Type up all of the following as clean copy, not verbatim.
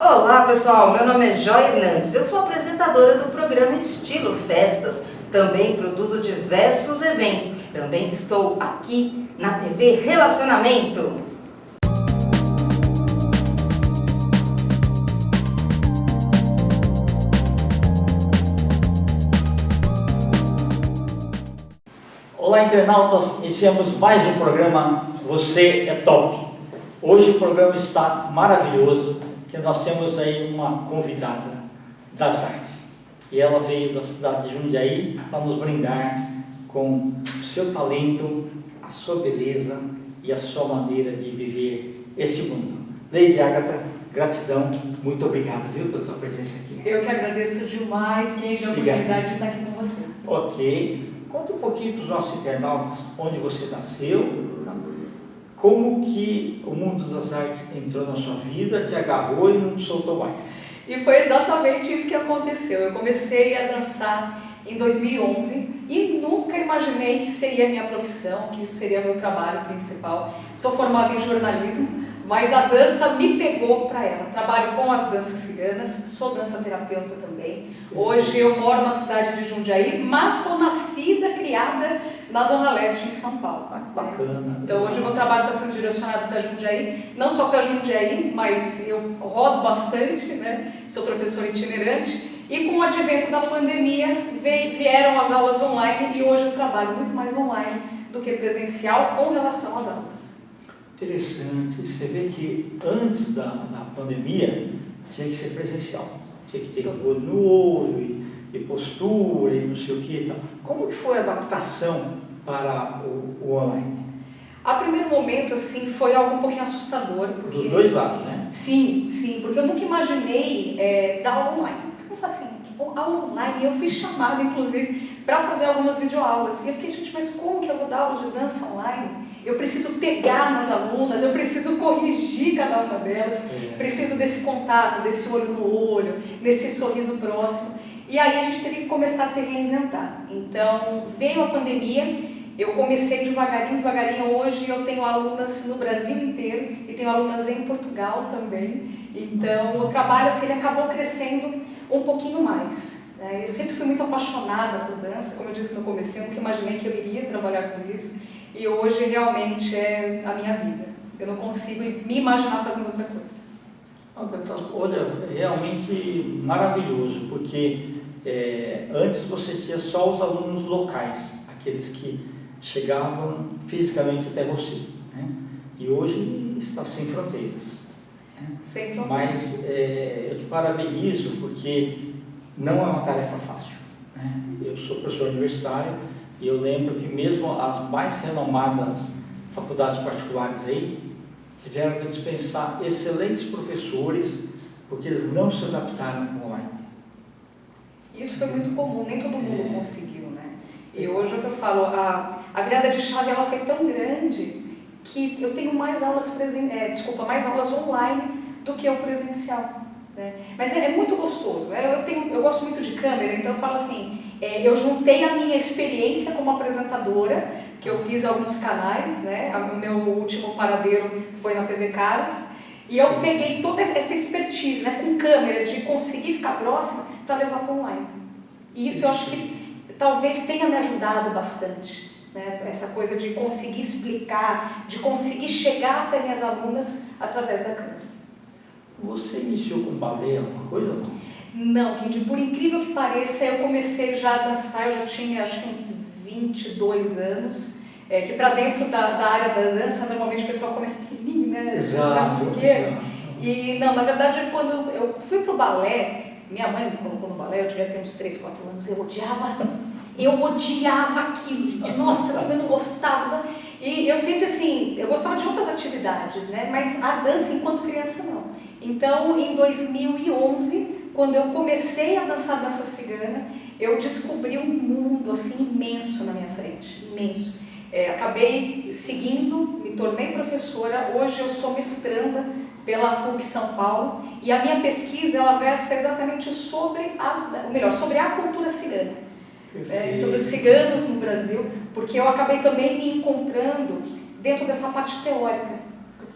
Olá pessoal, meu nome é Joy Hernandes, eu sou apresentadora do programa Estilo Festas, também produzo diversos eventos, também estou aqui na TV Relacionamento. Olá internautas, iniciamos mais um programa Você é Top. Hoje o programa está maravilhoso, que nós temos aí uma convidada das artes. E ela veio da cidade de Jundiaí para nos brindar com o seu talento, a sua beleza e a sua maneira de viver esse mundo. Lady Agatha, gratidão, muito obrigado, viu, pela tua presença aqui. Eu que agradeço demais, Kate, a oportunidade de estar aqui com vocês. Ok. Conta um pouquinho para os nossos internautas onde você nasceu, como que o mundo das artes entrou na sua vida, te agarrou e não te soltou mais. E foi exatamente isso que aconteceu. Eu comecei a dançar em 2011 e nunca imaginei que seria a minha profissão, que isso seria meu trabalho principal. Sou formada em jornalismo, mas a dança me pegou para ela. Trabalho com as danças ciganas, sou dança-terapeuta também. Hoje eu moro na cidade de Jundiaí, mas sou nascida, criada na Zona Leste, em São Paulo. Ah, bacana. Então hoje o meu trabalho está sendo direcionado para Jundiaí, não só para Jundiaí, mas eu rodo bastante, né? Sou professora itinerante. E com o advento da pandemia vieram as aulas online e hoje eu trabalho muito mais online do que presencial com relação às aulas. Interessante, você vê que antes da pandemia tinha que ser presencial, tinha que ter olho no olho e postura e não sei o que e tal. Como que foi a adaptação para o online? A primeiro momento, assim, foi algo um pouquinho assustador. Porque... Dos dois lados, né? Sim, porque eu nunca imaginei dar aula online. Eu falei assim, aula online, e eu fui chamada, inclusive, para fazer algumas videoaulas. E eu fiquei, gente, mas como que eu vou dar aula de dança online? Eu preciso pegar nas alunas, eu preciso corrigir cada uma delas, preciso desse contato, desse olho no olho, desse sorriso próximo. E aí a gente teve que começar a se reinventar. Então, veio a pandemia, eu comecei devagarinho. Hoje eu tenho alunas no Brasil inteiro e tenho alunas em Portugal também. Então, o trabalho assim, ele acabou crescendo um pouquinho mais. Eu sempre fui muito apaixonada por dança, como eu disse no começo, eu nunca imaginei que eu iria trabalhar com isso. E hoje realmente é a minha vida. Eu não consigo me imaginar fazendo outra coisa. Olha, realmente maravilhoso, porque antes você tinha só os alunos locais, aqueles que chegavam fisicamente até você, né? E hoje está sem fronteiras. Né? Sem fronteiras. Mas eu te parabenizo porque não é uma tarefa fácil. Né? Eu sou professor universitário e eu lembro que mesmo as mais renomadas faculdades particulares aí tiveram que dispensar excelentes professores porque eles não se adaptaram ao online. Isso foi muito comum, nem todo mundo conseguiu, né? E hoje é o que eu falo, a virada de chave ela foi tão grande que eu tenho mais aulas mais aulas online do que o presencial. Né? Mas é muito gostoso, né? Eu gosto muito de câmera, então eu falo assim, eu juntei a minha experiência como apresentadora, que eu fiz alguns canais, né? O meu último paradeiro foi na TV Caras, e eu peguei toda essa expertise, né, com câmera, de conseguir ficar próxima para levar para online. E isso eu acho que talvez tenha me ajudado bastante, né? Essa coisa de conseguir explicar, de conseguir chegar até minhas alunas através da câmera. Você iniciou com balé, alguma coisa ou não? Não, Kendi, por incrível que pareça, eu comecei já a dançar, eu já tinha acho que uns 22 anos, que para dentro da área da dança, normalmente o pessoal começa pequenininho, né? As pessoas pequenas. E não, na verdade, quando eu fui pro balé, minha mãe me colocou no balé, eu devia ter uns 3, 4 anos, eu odiava aquilo, gente. Nossa, eu não gostava. E eu sempre assim, eu gostava de outras atividades, né? Mas a dança enquanto criança não. Então, em 2011, quando eu comecei a dançar dança cigana, eu descobri um mundo assim imenso na minha frente, imenso. Acabei seguindo, me tornei professora, hoje eu sou mestranda pela PUC São Paulo e a minha pesquisa ela versa exatamente sobre sobre a cultura cigana, sobre os ciganos no Brasil, porque eu acabei também me encontrando dentro dessa parte teórica.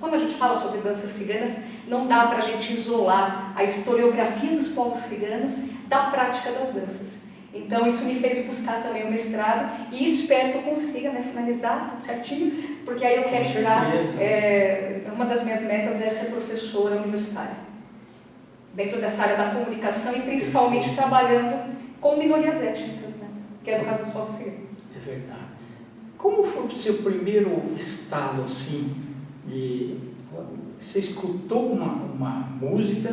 Quando a gente fala sobre danças ciganas, não dá para a gente isolar a historiografia dos povos ciganos da prática das danças. Então isso me fez buscar também o mestrado e espero que eu consiga, né, finalizar tudo certinho, porque aí eu quero entrar, uma das minhas metas é ser professora universitária, dentro dessa área da comunicação e principalmente trabalhando com minorias étnicas, né, que é no caso dos povos ciganos. É verdade. Como foi o seu primeiro estalo, assim, você escutou uma música,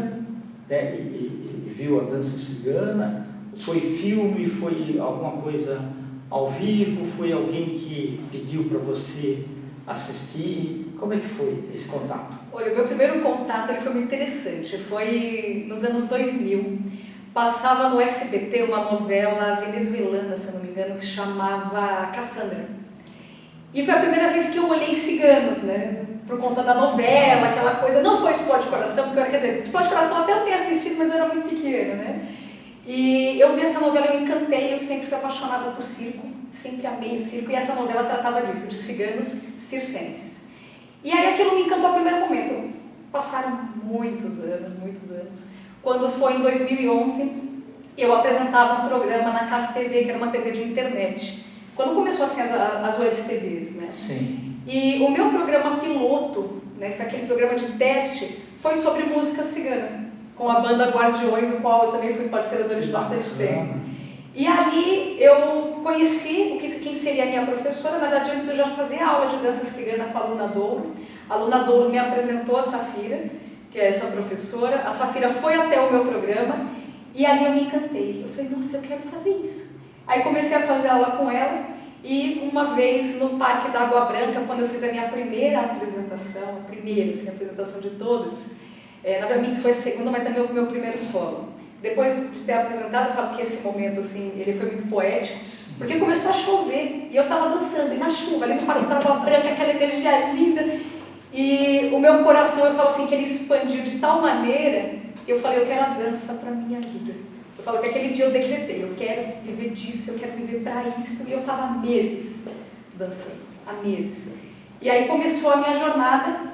né, e viu a dança cigana? Foi filme, foi alguma coisa ao vivo, foi alguém que pediu para você assistir? Como é que foi esse contato? Olha, o meu primeiro contato ele foi muito interessante, foi nos anos 2000. Passava no SBT uma novela venezuelana, se eu não me engano, que chamava Cassandra. E foi a primeira vez que eu olhei ciganos, né? Por conta da novela, aquela coisa, não foi Explode Coração, porque eu, quer dizer, Explode Coração até eu tenho assistido, mas eu era muito pequena, né? E eu vi essa novela e eu me encantei, eu sempre fui apaixonada por circo, sempre amei o circo, e essa novela tratava disso, de ciganos circenses. E aí aquilo me encantou a primeiro momento. Passaram muitos anos. Quando foi em 2011, eu apresentava um programa na Cas TV, que era uma TV de internet. Quando começou assim as web TVs, né? Sim. E o meu programa piloto, né, foi aquele programa de teste, foi sobre música cigana, com a banda Guardiões, o qual eu também fui parceira durante bastante tempo. E ali eu conheci quem seria a minha professora. Na verdade, antes eu já fazia aula de dança cigana com a Luna Douro. A Luna Douro me apresentou a Safira, que é essa professora. A Safira foi até o meu programa e ali eu me encantei. Eu falei, nossa, eu quero fazer isso. Aí comecei a fazer aula com ela e uma vez no Parque da Água Branca, quando eu fiz a minha primeira apresentação, a primeira assim, apresentação de todas, na verdade foi a segunda, mas é meu primeiro solo. Depois de ter apresentado, eu falo que esse momento assim, ele foi muito poético, porque começou a chover e eu estava dançando, e na chuva, ali no Parque da Água Branca, aquela energia linda, e o meu coração, eu falo assim, que ele expandiu de tal maneira, eu falei, eu quero a dança para minha vida. Eu falo que aquele dia eu decretei, eu quero viver disso, eu quero viver para isso, e eu estava há meses dançando, há meses. E aí começou a minha jornada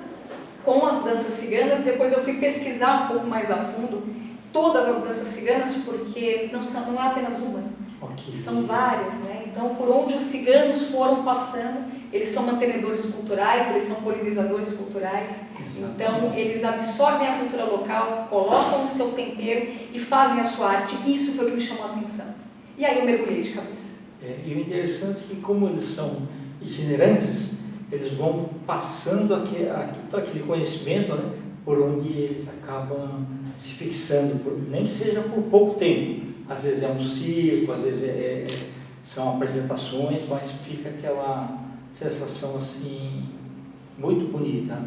com as danças ciganas. Depois eu fui pesquisar um pouco mais a fundo todas as danças ciganas, porque não é apenas uma, são várias, né? Então, por onde os ciganos foram passando, eles são mantenedores culturais, eles são polinizadores culturais. Então, eles absorvem a cultura local, colocam o seu tempero e fazem a sua arte. Isso foi o que me chamou a atenção. E aí eu mergulhei de cabeça. E o interessante é que, como eles são itinerantes, eles vão passando aquele conhecimento, né, por onde eles acabam se fixando, nem que seja por pouco tempo. Às vezes é um circo, às vezes são apresentações, mas fica aquela sensação assim muito bonita.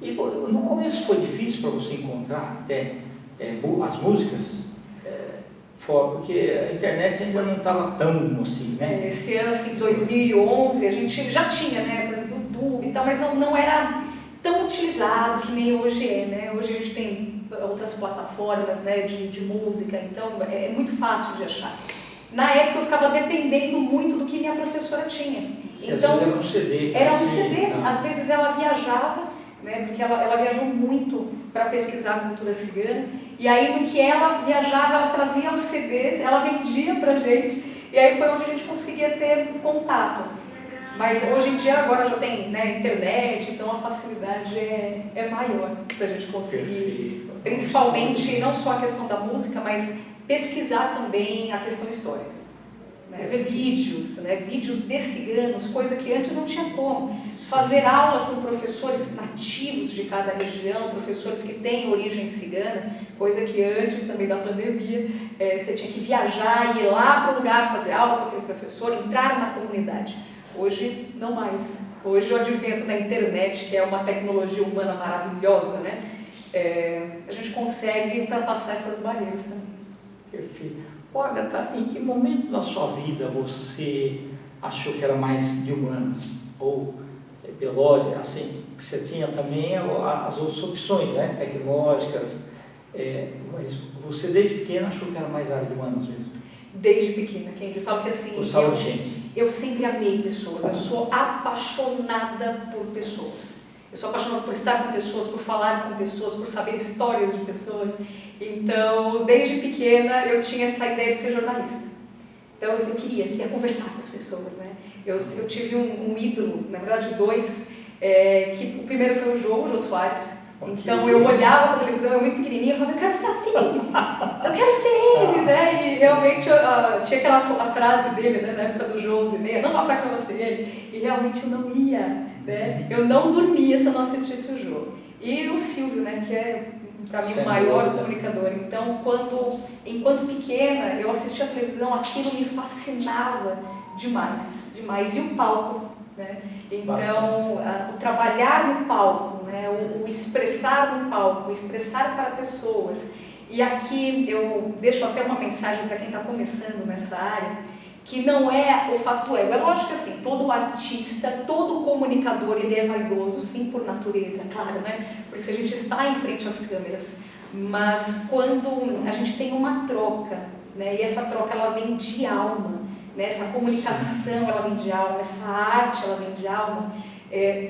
E no começo foi difícil para você encontrar até as músicas, porque a internet ainda não estava tão assim, né? Esse ano, assim, 2011, a gente já tinha, né, por exemplo, o YouTube e tal, mas não era tão utilizado que nem hoje é, né? Hoje a gente tem outras plataformas, né, de música, então é muito fácil de achar. Na época eu ficava dependendo muito do que minha professora tinha. Então, era um CD. Era um CD. Às vezes ela viajava, né, porque ela viajou muito para pesquisar a cultura cigana, e aí no que ela viajava, ela trazia os CDs, ela vendia pra gente, e aí foi onde a gente conseguia ter contato. Mas hoje em dia agora já tem, né, internet, então a facilidade é maior para a gente conseguir, principalmente não só a questão da música, mas pesquisar também a questão histórica. Né? Ver vídeos, né, vídeos de ciganos, coisa que antes não tinha como. Fazer aula com professores nativos de cada região, professores que têm origem cigana, coisa que antes também da pandemia, você tinha que viajar, ir lá para o lugar, fazer aula com aquele professor, entrar na comunidade. Hoje, não mais. Hoje, o advento da internet, que é uma tecnologia humana maravilhosa, né? A gente consegue ultrapassar essas barreiras também. Perfeito. Agatha, em que momento da sua vida você achou que era mais de humanas? Ou biológica, assim, porque você tinha também as outras opções, né? Tecnológicas, mas você desde pequena achou que era mais área de humanas mesmo? Desde pequena, Kendi. Eu falo que assim, eu sempre amei pessoas, eu sou apaixonada por pessoas. Eu sou apaixonada por estar com pessoas, por falar com pessoas, por saber histórias de pessoas. Então, desde pequena, eu tinha essa ideia de ser jornalista. Então, eu queria conversar com as pessoas, né? Eu tive um ídolo, na verdade, dois, que o primeiro foi o Jô Soares. Okay. Então, eu olhava para a televisão, eu muito pequenininha, e falava, eu quero ser assim, eu quero ser ele, né? E realmente, tinha aquela frase dele, né, na época do Jô 11h30, não vá para cá você ele, e realmente eu não ia, né? Eu não dormia se eu não assistisse o Jô. E o Silvio, né, que é, para mim, o maior comunicador. Então, enquanto pequena, eu assistia a televisão, aquilo me fascinava demais, demais. E o palco, né? Então, o trabalhar no palco, né? o expressar no palco, o expressar para pessoas. E aqui eu deixo até uma mensagem para quem está começando nessa área, que não é o fato do ego. É lógico que assim, todo artista, todo comunicador, ele é vaidoso, sim, por natureza, claro, né? Por isso que a gente está em frente às câmeras. Mas quando a gente tem uma troca, né? E essa troca ela vem de alma, né? Essa comunicação ela vem de alma, essa arte ela vem de alma,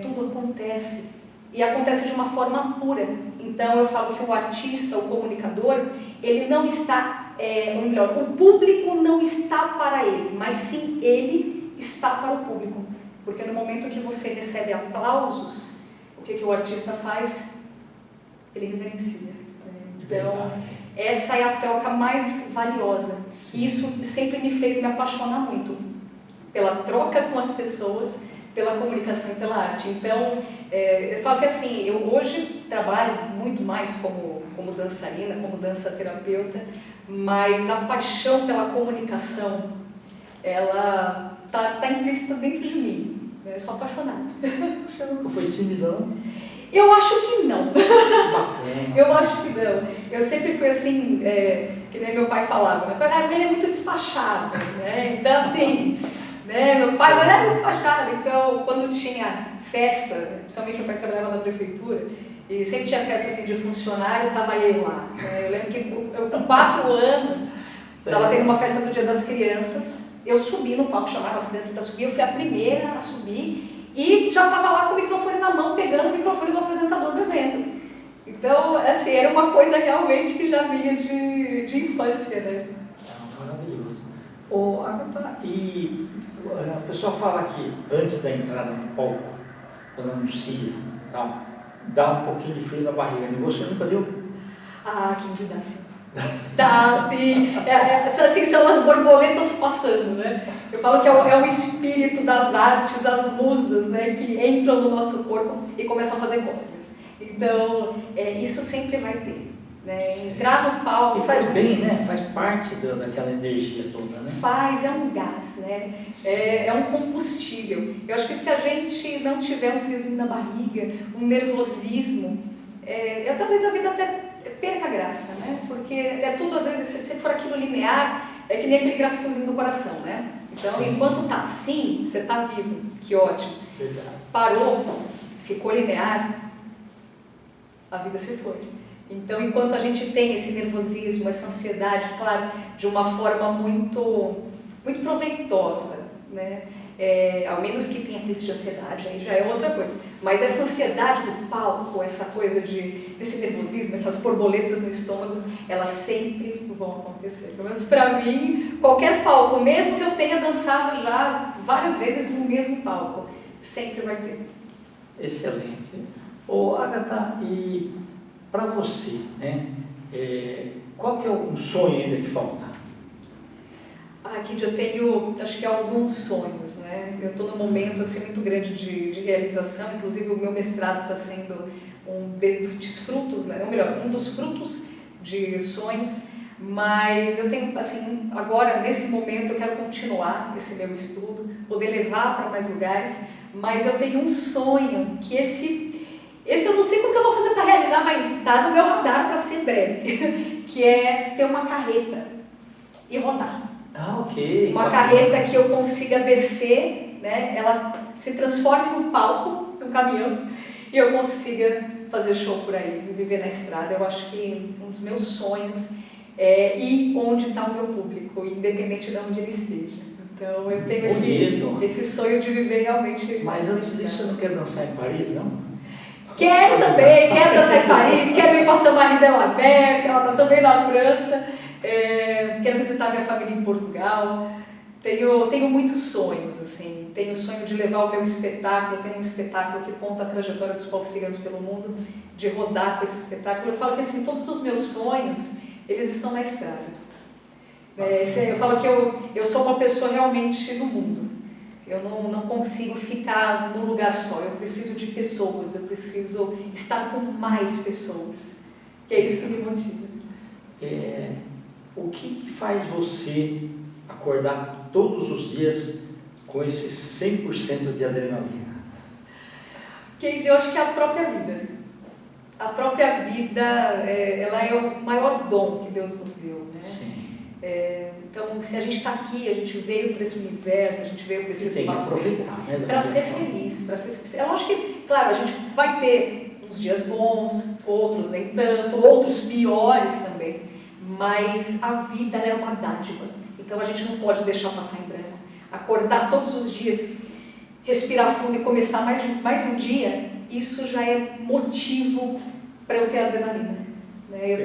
tudo acontece. E acontece de uma forma pura. Então eu falo que o artista, o comunicador, ele não está, ou melhor, o público não está para ele, mas sim ele está para o público. Porque no momento que você recebe aplausos, o que o artista faz? Ele reverencia. Então, essa é a troca mais valiosa. E isso sempre me fez me apaixonar muito pela troca com as pessoas, pela comunicação e pela arte. Então, eu falo que assim, eu hoje trabalho muito mais como dançarina, como dança-terapeuta, mas a paixão pela comunicação, ela tá implícita dentro de mim. Eu sou apaixonada. Você nunca foi tímida, não? Eu acho que não. Bacana. Eu acho que não. Eu sempre fui assim, que nem meu pai falava, né? Ele é muito despachado, né? Então assim, né? Meu pai era muito despachado, então quando tinha festa, principalmente meu pai trabalhava na prefeitura, e sempre tinha festa assim de funcionário, estava eu lá. Né? Eu lembro que eu com 4 anos, estava tendo uma festa do Dia das Crianças, eu subi no palco, chamava as crianças para subir, eu fui a primeira a subir, e já estava lá com o microfone na mão, pegando o microfone do apresentador do evento. Então, assim, era uma coisa realmente que já vinha de infância, né? Maravilhoso. Ô, Agatha, e a pessoa fala que antes da entrada no palco, quando anuncia, dá um pouquinho de frio na barriga. E você nunca deu? Ah, quem dá sim. Dá, sim. Assim, são as borboletas passando, né? Eu falo que é o espírito das artes, as musas, né, que entram no nosso corpo e começam a fazer cócegas. Então, isso sempre vai ter, né? Entrar no palco... E faz bem, né? Faz parte daquela energia toda, né? Faz, é um gás, né? É um combustível. Eu acho que se a gente não tiver um friozinho na barriga, um nervosismo, talvez a vida até perca a graça, né? Porque é tudo, às vezes, se for aquilo linear, é que nem aquele gráficozinho do coração, né? Então, sim, enquanto tá assim, você tá vivo, que ótimo. Verdade. Parou, ficou linear, a vida se foi. Então, enquanto a gente tem esse nervosismo, essa ansiedade, claro, de uma forma muito, muito proveitosa, né? Ao menos que tenha crise de ansiedade, aí já é outra coisa. Mas essa ansiedade do palco, essa coisa desse nervosismo, essas borboletas no estômago, elas sempre vão acontecer. Pelo menos para mim, qualquer palco, mesmo que eu tenha dançado já várias vezes no mesmo palco, sempre vai ter. Excelente. Ô, Agatha, e para você, né, qual que é um sonho ainda que falta? Aqui eu tenho, acho que alguns sonhos, né? Eu estou num momento assim muito grande de realização, inclusive o meu mestrado está sendo um dos frutos, né? Ou melhor, um dos frutos de sonhos, mas eu tenho, assim, agora nesse momento eu quero continuar esse meu estudo, poder levar para mais lugares, mas eu tenho um sonho que esse eu não sei como que eu vou fazer para realizar, mas está no meu radar para ser breve, que é ter uma carreta e rodar. Ah, ok. Uma carreta que eu consiga descer, né? Ela se transforme num palco, num caminhão, e eu consiga fazer show por aí, viver na estrada. Eu acho que um dos meus sonhos é ir onde está o meu público, independente de onde ele esteja. Então eu tenho esse sonho de viver realmente. Mas antes disso, você não quer dançar em Paris, não? Quero também, quero dançar em Paris, quero ir para Saint-Marie de la Mer, que ela está também na França, quero visitar minha família em Portugal. Tenho muitos sonhos, assim. Tenho o sonho de levar o meu espetáculo. Tenho um espetáculo que conta a trajetória dos povos ciganos pelo mundo, de rodar com esse espetáculo. Eu falo que assim, todos os meus sonhos, eles estão na estrada. Eu falo que eu sou uma pessoa realmente no mundo. Eu não consigo ficar num lugar só. Eu preciso de pessoas, eu preciso estar com mais pessoas. Que é isso que me motiva. O que faz você acordar todos os dias com esse 100% de adrenalina? Keide, eu acho que é a própria vida. A própria vida, ela é o maior dom que Deus nos deu, né? Sim. Então, se a gente está aqui, a gente veio para esse universo, a gente veio para esse espaço para ser feliz. É lógico que, claro, a gente vai ter uns dias bons, outros nem tanto, outros piores também, mas a vida é uma dádiva. Então a gente não pode deixar passar em branco. Acordar todos os dias, respirar fundo e começar mais um dia, isso já é motivo para eu ter adrenalina. Né? Eu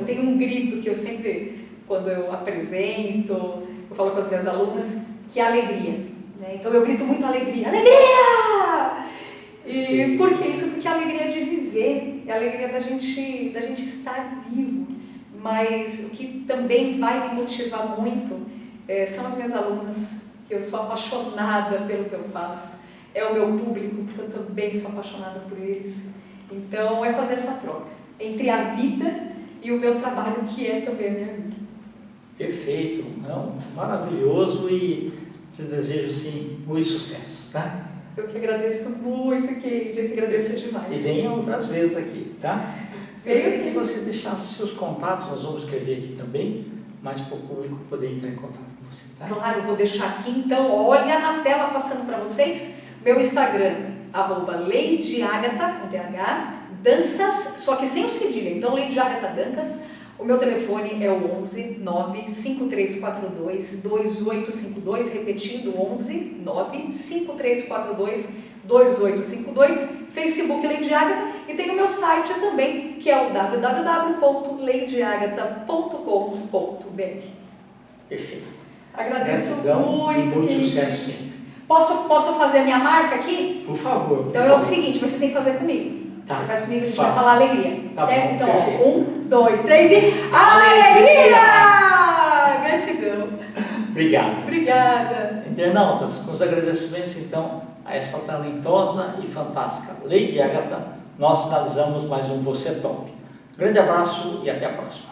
tenho um grito que eu sempre, quando eu apresento, eu falo com as minhas alunas, que é alegria. Né? Então eu grito muito alegria. Alegria! E por que isso? Porque a alegria é de viver, é a alegria da gente estar vivo. Mas o que também vai me motivar muito são as minhas alunas, que eu sou apaixonada pelo que eu faço. É o meu público, porque eu também sou apaixonada por eles. Então, é fazer essa troca entre a vida e o meu trabalho, que é também a minha vida. Perfeito, não, maravilhoso, e te desejo, sim, muito sucesso, tá? Eu que agradeço muito, Keide, eu que agradeço demais. E venha outras vezes aqui, tá? Venha Se sim. você deixasse seus contatos, nós vamos escrever aqui também, mas para o público poder entrar em contato com você, tá? Claro, vou deixar aqui, então, olha na tela passando para vocês, meu Instagram, @LadyAgatha, com TH, danças, só que sem o cedilha, então Lady Agatha Danças. O meu telefone é o 11 95342 2852, repetindo, 11 95342 2852, Facebook Lady Agatha, e tem o meu site também, que é o www.ladyagatha.com.br. Perfeito. Agradeço Gratidão muito. E muito Keide. sucesso sempre. Posso fazer a minha marca aqui? Por favor. Então é o seguinte, mas você tem que fazer comigo. Tá. Você faz comigo, a gente Tá. vai falar alegria. Tá certo? bom, Então, perfeito. 1, 2, 3 e... Alegria! Gratidão. Obrigado. Obrigada. Internautas, com os agradecimentos, então, a essa talentosa e fantástica Lady Agatha, nós finalizamos mais um Você é Top. Grande abraço e até a próxima.